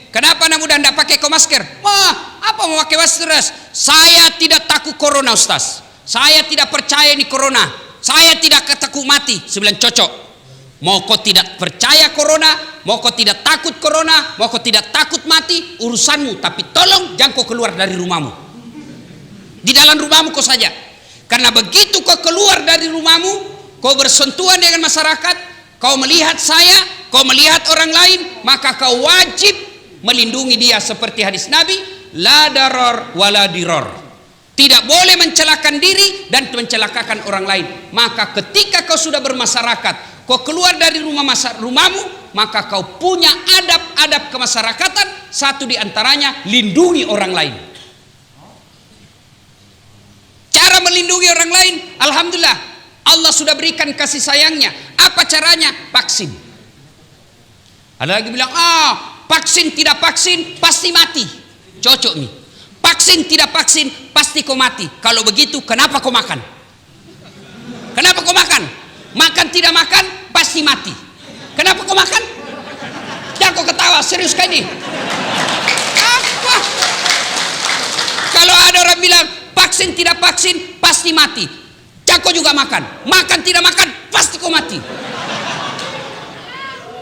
Kenapa anak muda tidak pakai masker? Wah, apa mau pakai masker? Saya tidak takut corona, Ustaz. Saya tidak percaya ini corona. Saya tidak takut mati. Saya bilang cocok. Mau kau tidak percaya corona, mau kau tidak takut corona, mau kau tidak takut mati, urusanmu. Tapi tolong jangan kau keluar dari rumahmu. Di dalam rumahmu kau saja. Karena begitu kau keluar dari rumahmu, kau bersentuhan dengan masyarakat, kau melihat saya, kau melihat orang lain, maka kau wajib melindungi dia seperti hadis Nabi, la darar wala diror. Tidak boleh mencelakakan diri dan mencelakakan orang lain. Maka ketika kau sudah bermasyarakat, kau keluar dari rumahmu, maka kau punya adab-adab kemasyarakatan. Satu di antaranya lindungi orang lain. Cara melindungi orang lain, alhamdulillah Allah sudah berikan kasih sayangnya. Apa caranya? Vaksin. Ada lagi bilang, vaksin tidak vaksin pasti mati. Cocok nih. Vaksin tidak vaksin pasti kau mati. Kalau begitu kenapa kau makan? Kenapa kau makan? Makan tidak makan pasti mati. Kenapa kau makan? Jangan kau ketawa, serius kan ini? Apa? Kalau ada orang bilang vaksin tidak vaksin pasti mati, jangan kau juga makan. Makan tidak makan pasti kau mati.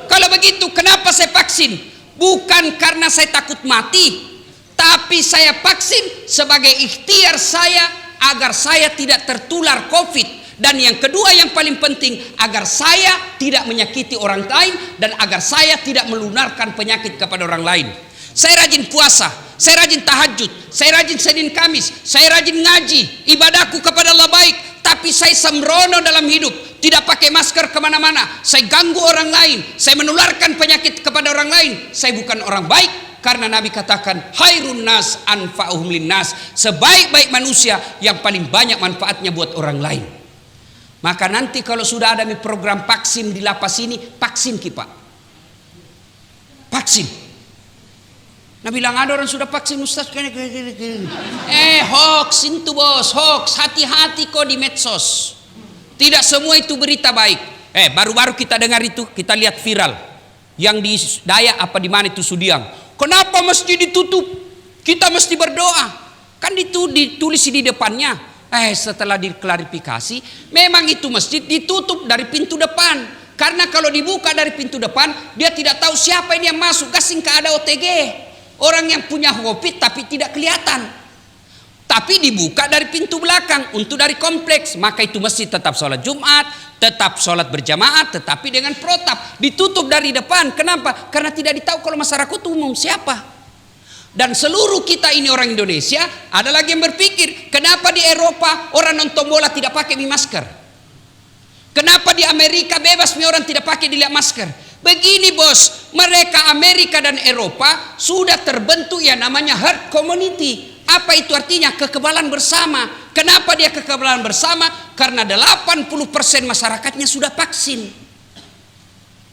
Kalau begitu kenapa saya vaksin? Bukan karena saya takut mati, tapi saya vaksin sebagai ikhtiar saya agar saya tidak tertular COVID. Dan yang kedua yang paling penting, agar saya tidak menyakiti orang lain dan agar saya tidak melunarkan penyakit kepada orang lain. Saya rajin puasa, saya rajin tahajud, saya rajin Senin Kamis, saya rajin ngaji, ibadahku kepada Allah baik. Tapi saya sembrono dalam hidup, tidak pakai masker kemana-mana, saya ganggu orang lain, saya menularkan penyakit kepada orang lain. Saya bukan orang baik, karena Nabi katakan khairun nas anfa'uhum linnas, sebaik-baik manusia yang paling banyak manfaatnya buat orang lain. Maka nanti kalau sudah ada program vaksin di lapas ini, vaksin kita. Vaksin. Nah bilang ada orang sudah vaksin Ustaz. Hoax itu bos, hoax. Hati-hati kok di medsos. Tidak semua itu berita baik. Baru-baru kita dengar itu, kita lihat viral. Yang di Dayak apa di mana itu Sudiang. Kenapa mesti ditutup? Kita mesti berdoa. Kan itu ditulis di depannya. Setelah diklarifikasi, memang itu masjid ditutup dari pintu depan. Karena kalau dibuka dari pintu depan, dia tidak tahu siapa ini yang masuk. Gasing ke ada OTG. Orang yang punya COVID tapi tidak kelihatan. Tapi dibuka dari pintu belakang untuk dari kompleks. Maka itu masjid tetap sholat Jumat, tetap sholat berjamaah, tetapi dengan protap. Ditutup dari depan. Kenapa? Karena tidak ditahu kalau masyarakat umum siapa. Dan seluruh kita ini orang Indonesia, ada lagi yang berpikir, kenapa di Eropa orang nonton bola tidak pakai masker? Kenapa di Amerika bebas orang tidak pakai masker? Begini bos, mereka Amerika dan Eropa sudah terbentuk yang namanya herd community. Apa itu artinya? Kekebalan bersama. Kenapa dia kekebalan bersama? Karena 80% masyarakatnya sudah vaksin.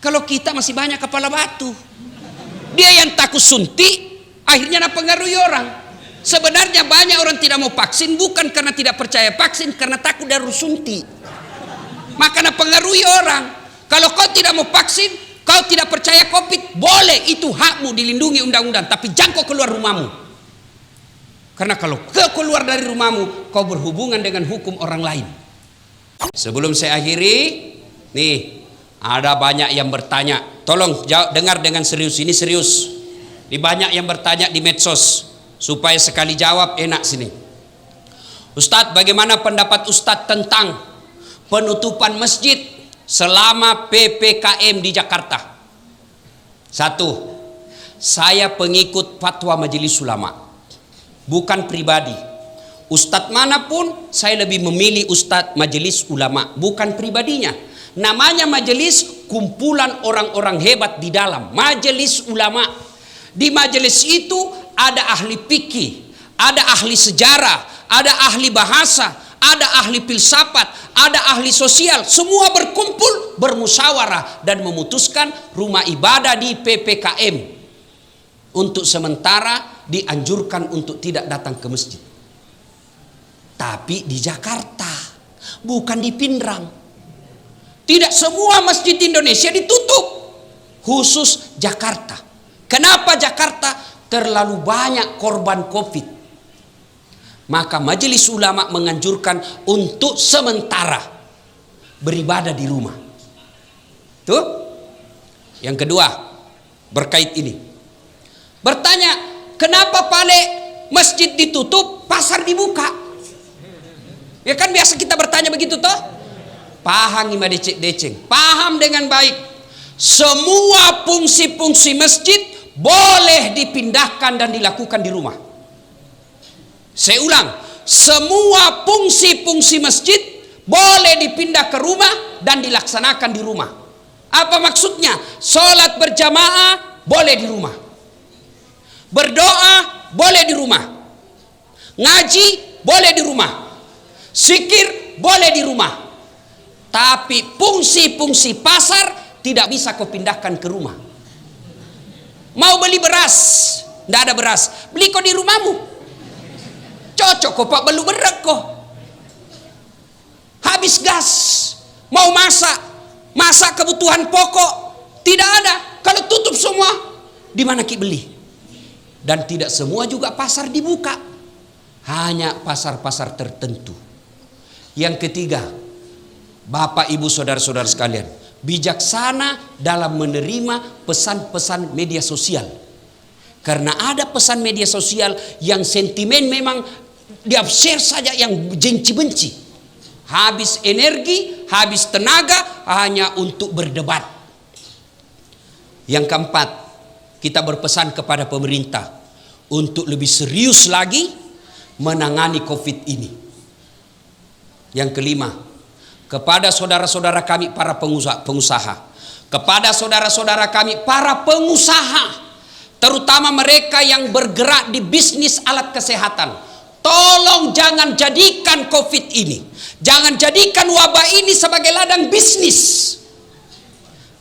Kalau kita masih banyak kepala batu. Dia yang takut suntik, akhirnya mempengaruhi orang. Sebenarnya banyak orang tidak mau vaksin bukan karena tidak percaya vaksin, karena takut dari suntik. Maka mempengaruhi orang. Kalau kau tidak mau vaksin, kau tidak percaya COVID, boleh, itu hakmu, dilindungi undang-undang. Tapi jangan kau keluar rumahmu. Karena kalau kau keluar dari rumahmu, kau berhubungan dengan hukum orang lain. Sebelum saya akhiri, nih ada banyak yang bertanya. Tolong dengar dengan serius, ini serius. Banyak yang bertanya di medsos, supaya sekali jawab enak sini. Ustadz, bagaimana pendapat Ustadz tentang penutupan masjid selama PPKM di Jakarta? Satu, saya pengikut fatwa Majelis Ulama, bukan pribadi. Ustadz manapun saya lebih memilih Ustadz Majelis Ulama, bukan pribadinya. Namanya majelis, kumpulan orang-orang hebat di dalam Majelis Ulama. Di majelis itu ada ahli fikih, ada ahli sejarah, ada ahli bahasa, ada ahli filsafat, ada ahli sosial. Semua berkumpul, bermusyawarah dan memutuskan rumah ibadah di PPKM untuk sementara dianjurkan untuk tidak datang ke masjid. Tapi di Jakarta, bukan di Pindrang. Tidak semua masjid Indonesia ditutup, khusus Jakarta. Kenapa Jakarta terlalu banyak korban COVID? Maka majelis ulama menganjurkan untuk sementara beribadah di rumah. Tuh. Yang kedua, berkait ini. Bertanya, kenapa masjid ditutup, pasar dibuka? Ya kan biasa kita bertanya begitu toh? Paham ima deceng. Paham dengan baik. Semua fungsi-fungsi masjid boleh dipindahkan dan dilakukan di rumah. Saya ulang, semua fungsi-fungsi masjid boleh dipindah ke rumah dan dilaksanakan di rumah. Apa maksudnya? Sholat berjamaah boleh di rumah, berdoa boleh di rumah, ngaji boleh di rumah, zikir boleh di rumah. Tapi fungsi-fungsi pasar tidak bisa kau pindahkan ke rumah. Mau beli beras, tidak ada beras, beli kau di rumahmu. Cocok kok pak belu berak kok. Habis gas, mau masak kebutuhan pokok tidak ada. Kalau tutup semua, di mana ki beli? Dan tidak semua juga pasar dibuka, hanya pasar-pasar tertentu. Yang ketiga, Bapak Ibu saudara-saudara sekalian, bijaksana dalam menerima pesan-pesan media sosial. Karena ada pesan media sosial yang sentimen memang dia share saja yang benci-benci. Habis energi, habis tenaga hanya untuk berdebat. Yang keempat, kita berpesan kepada pemerintah untuk lebih serius lagi menangani COVID ini. Yang kelima, kepada saudara-saudara kami para pengusaha, kepada saudara-saudara kami para pengusaha, terutama mereka yang bergerak di bisnis alat kesehatan, tolong jangan jadikan COVID ini, jangan jadikan wabah ini sebagai ladang bisnis.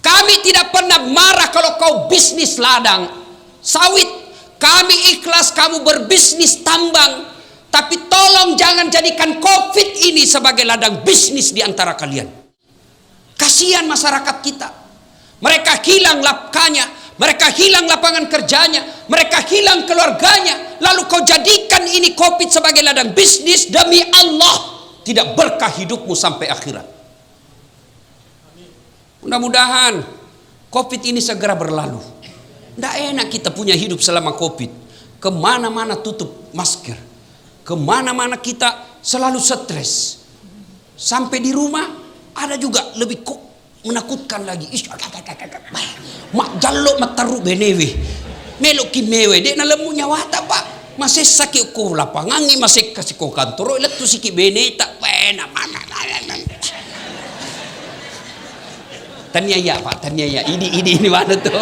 Kami tidak pernah marah kalau kau bisnis ladang sawit. Kami ikhlas kamu berbisnis tambang. Tapi tolong jangan jadikan COVID ini sebagai ladang bisnis di antara kalian. Kasihan masyarakat kita. Mereka hilang lapkanya, mereka hilang lapangan kerjanya, mereka hilang keluarganya. Lalu kau jadikan ini COVID sebagai ladang bisnis. Demi Allah, tidak berkah hidupmu sampai akhirat. Mudah-mudahan COVID ini segera berlalu. Tidak enak kita punya hidup selama COVID. Kemana-mana tutup masker, kemana-mana kita selalu stres. Sampai di rumah ada juga lebih menakutkan lagi. Mak jaluk mataru benewe, melok ki mewe dek na lemu nyawa tak pak. Masih sakit ko lapangangi, masih kasih ko kantor. Ilat tu sikit bene tak pena mana. Tanya ya pak, tanya ya. Ini mana tuh?